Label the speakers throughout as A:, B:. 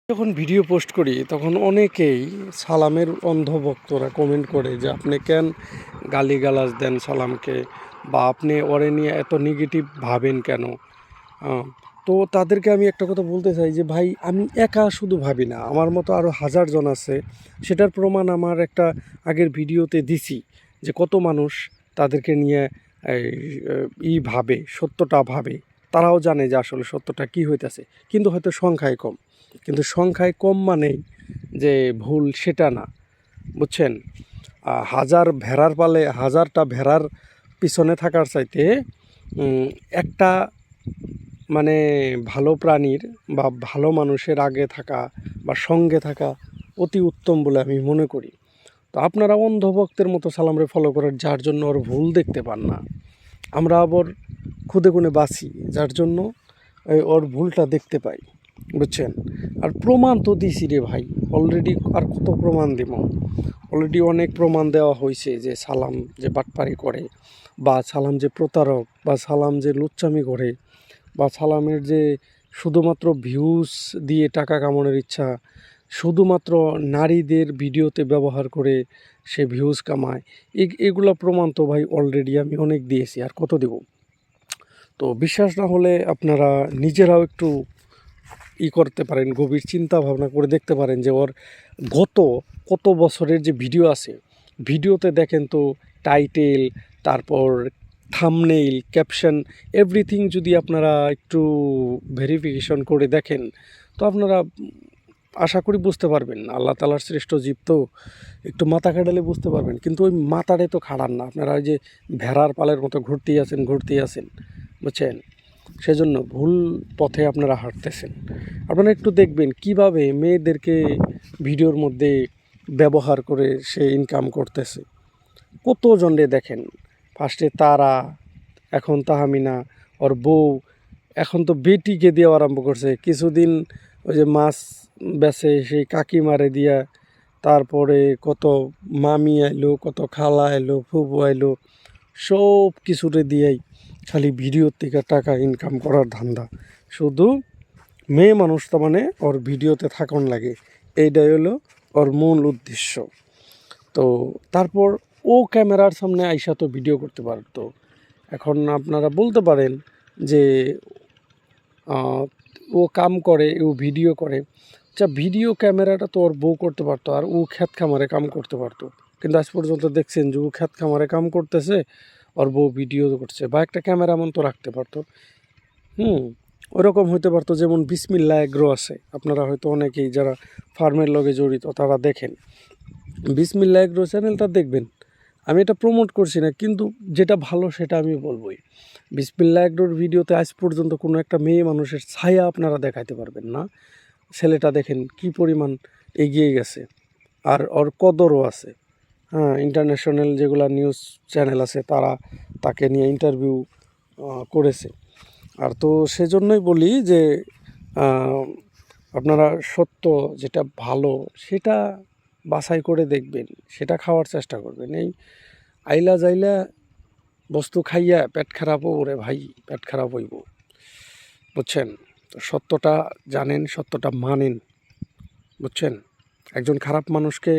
A: যখন video post করি তখন অনেকেই সালামের অন্ধভক্তরা কমেন্ট করে যে আপনি কেন গালিগালাজ দেন সালামকে, বা আপনি ওরে নিয়ে এত নেগেটিভ ভাবেন কেন। তো তাদেরকে আমি একটা কথা বলতে চাই যে ভাই, আমি একা শুধু ভাবি না, আমার মতো আরও হাজারজন আছে। সেটার প্রমাণ আমার একটা আগের ভিডিওতে দিছি যে কত মানুষ তাদেরকে নিয়ে ভাবে, সত্যটা ভাবে। তারাও জানে যে আসলে সত্যটা কী হইতেছে, কিন্তু হয়তো সংখ্যায় কম। কিন্তু সংখ্যায় কম মানেই যে ভুল সেটা না, বুঝছেন। হাজার ভেড়ার পালে হাজারটা ভেড়ার পিছনে থাকার চাইতে একটা মানে ভালো প্রাণীর বা ভালো মানুষের আগে থাকা বা সঙ্গে থাকা অতি উত্তম বলে আমি মনে করি। তো আপনারা অন্ধভক্তের মতো সালামরে ফলো করার, যার জন্য ওর ভুল দেখতে পান না। আমরা আবার খুদে খুনে বাঁচি, যার জন্য ওর ভুলটা দেখতে পাই, বুঝছেন। আর প্রমাণ তো দিছি রে ভাই অলরেডি, আর কত প্রমাণ দিব। অলরেডি অনেক প্রমাণ দেওয়া হয়েছে যে সালাম যে বাটপারি করে, বা সালাম যে প্রতারক, বা সালাম যে লুচ্চামি করে, বা সালামের যে শুধুমাত্র ভিউজ দিয়ে টাকা কামানোর ইচ্ছা, শুধুমাত্র নারীদের ভিডিওতে ব্যবহার করে সে ভিউজ কামায়। এগুলো প্রমাণ তো ভাই অলরেডি আমি অনেক দিয়েছি, আর কত দেব। তো বিশ্বাস না হলে আপনারা নিজেরাও একটু করতে পারেন, গভীর চিন্তা ভাবনা করে দেখতে পারেন যে ওর গত কত বছরের যে ভিডিও আছে, ভিডিওতে দেখেন তো টাইটেল, তারপর থাম্বনেইল, ক্যাপশন, এভরিথিং যদি আপনারা একটু ভেরিফিকেশন করে দেখেন, তো আপনারা আশা করি বুঝতে পারবেন। আল্লাহ তাআলার শ্রেষ্ঠ জীব তো, একটু মাথা খাটালে বুঝতে পারবেন। কিন্তু ওই মাথাটাই তো খাটান না, আপনারা ওই যে ভেড়ার পালের মতো ঘুরতেই আছেন, বুঝছেন। সেজন্য ভুল পথে আপনারা হাঁটতেছেন। আপনারা একটু দেখবেন কিভাবে মেয়েদেরকে ভিডিওর মধ্যে ব্যবহার করে সে ইনকাম করতেছে। কতজনরে দেখেন, ফার্স্টে তারা, এখন তাহমিনা, ওর বউ, এখন তো বেটিকে দিয়ে আরম্ভ করছে। কিছুদিন ওই যে মাছ বেচে সেই কাকিমারে দিয়া, তারপরে কত মামি আইলো, কত খালা আইলো, ফুফু আইলো, সব কিছুরে দিয়েই খালি ভিডিওর থেকে টাকা ইনকাম করার ধান্দা। শুধু মেয়ে মানুষ তার মানে ওর ভিডিওতে থাকুন লাগে, এইটাই হলো ওর মূল উদ্দেশ্য। তো তারপর ও ক্যামেরার সামনে আইসা তো ভিডিও করতে পারতো। এখন আপনারা বলতে পারেন যে ও কাম করে, ও ভিডিও করে। আচ্ছা, ভিডিও ক্যামেরাটা তো ওর বউ করতে পারতো, আর ও ক্ষেত খামারে কাম করতে পারতো। কিন্তু আজ পর্যন্ত দেখছেন যে ও ক্ষেত খামারে কাম করতেছে, ওর বউ ভিডিও করছে, বা একটা ক্যামেরাম্যান তো রাখতে পারতো। ওরকম হইতে পারতো, যেমন বিসমিল্লাহ এগ্রো আছে, আপনারা হয়তো অনেকেই যারা ফার্মের লগে জড়িত তারা দেখেন। বিসমিল্লাহ এগ্রো চ্যানেলটা দেখবেন, আমি এটা প্রমোট করছি না, কিন্তু যেটা ভালো সেটা আমি বলবোই। বিসমিল্লাহ এগ্রোর ভিডিওতে আজ পর্যন্ত কোনো একটা মেয়ে মানুষের ছায়া আপনারা দেখাতে পারবেন না। ছেলেটা দেখেন কি পরিমাণ এগিয়ে গেছে, আর ওর কদরও আছে। হ্যাঁ, ইন্টারন্যাশনাল যেগুলো নিউজ চ্যানেল আছে তারা তাকে নিয়ে ইন্টারভিউ করেছে। আর তো সেজন্যই বলি যে আপনারা সত্য যেটা ভালো সেটা বাছাই করে দেখবেন, সেটা খাওয়ার চেষ্টা করবেন। এই আইলা যাইলা বস্তু খাইয়া পেট খারাপ ওরে ভাই, পেট খারাপ হইব, বুঝছেন। তো সত্যটা জানেন, সত্যটা মানেন, বুঝছেন। একজন খারাপ মানুষকে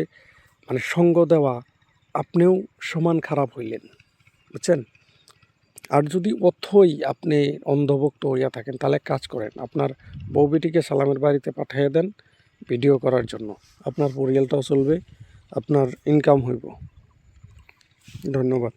A: মানে সঙ্গ দেওয়া, আপনিও সমান খারাপ হইলেন, বুঝছেন। আর যদি অথই আপনি অন্ধভক্ত হইয়া থাকেন, তাহলে কাজ করেন, আপনার বউ বেটিকে সালামের বাড়িতে পাঠিয়ে দেন ভিডিও করার জন্য। আপনার পরিয়ালটাও চলবে, আপনার ইনকাম হইব। ধন্যবাদ।